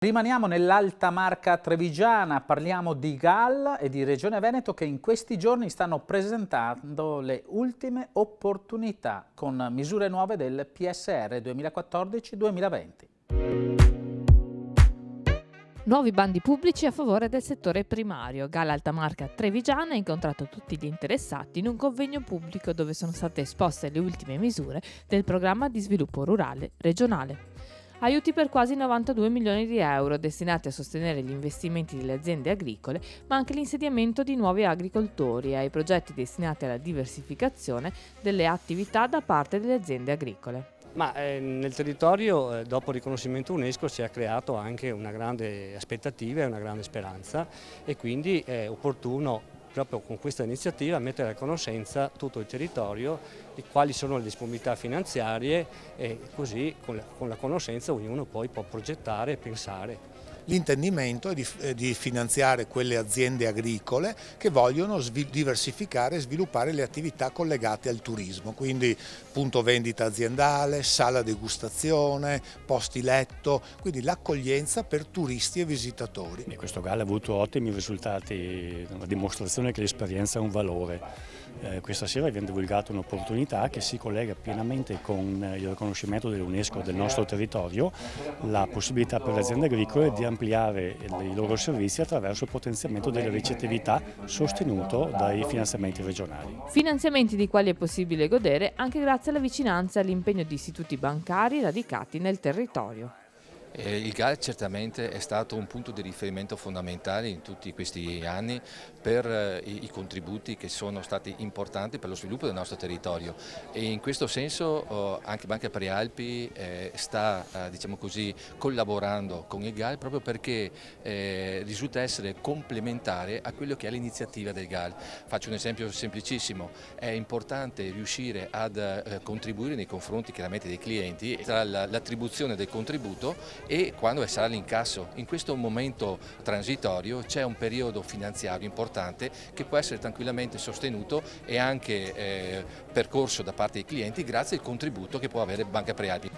Rimaniamo nell'Alta Marca trevigiana, parliamo di GAL e di Regione Veneto che in questi giorni stanno presentando le ultime opportunità con misure nuove del PSR 2014-2020. Nuovi bandi pubblici a favore del settore primario. GAL Alta Marca trevigiana ha incontrato tutti gli interessati in un convegno pubblico dove sono state esposte le ultime misure del programma di sviluppo rurale regionale. Aiuti per quasi 92 milioni di euro destinati a sostenere gli investimenti delle aziende agricole, ma anche l'insediamento di nuovi agricoltori e ai progetti destinati alla diversificazione delle attività da parte delle aziende agricole. Nel territorio, dopo il riconoscimento UNESCO, si è creato anche una grande aspettativa e una grande speranza e quindi è opportuno proprio con questa iniziativa mettere a conoscenza tutto il territorio di quali sono le disponibilità finanziarie e così con la conoscenza ognuno poi può progettare e pensare. L'intendimento è di finanziare quelle aziende agricole che vogliono diversificare e sviluppare le attività collegate al turismo, quindi punto vendita aziendale, sala degustazione, posti letto, quindi l'accoglienza per turisti e visitatori. Questo GAL ha avuto ottimi risultati, una dimostrazione che l'esperienza è un valore. Questa sera viene divulgata un'opportunità che si collega pienamente con il riconoscimento dell'UNESCO del nostro territorio, la possibilità per le aziende agricole di ampliare i loro servizi attraverso il potenziamento delle ricettività sostenuto dai finanziamenti regionali. Finanziamenti di quali è possibile godere anche grazie alla vicinanza e all'impegno di istituti bancari radicati nel territorio. Il GAL certamente è stato un punto di riferimento fondamentale in tutti questi anni per i contributi che sono stati importanti per lo sviluppo del nostro territorio e in questo senso anche Banca Prealpi sta diciamo così, collaborando con il GAL proprio perché risulta essere complementare a quello che è l'iniziativa del GAL. Faccio un esempio semplicissimo, è importante riuscire ad contribuire nei confronti chiaramente dei clienti tra l'attribuzione del contributo e quando sarà l'incasso. In questo momento transitorio c'è un periodo finanziario importante che può essere tranquillamente sostenuto e anche percorso da parte dei clienti grazie al contributo che può avere Banca Prealpi.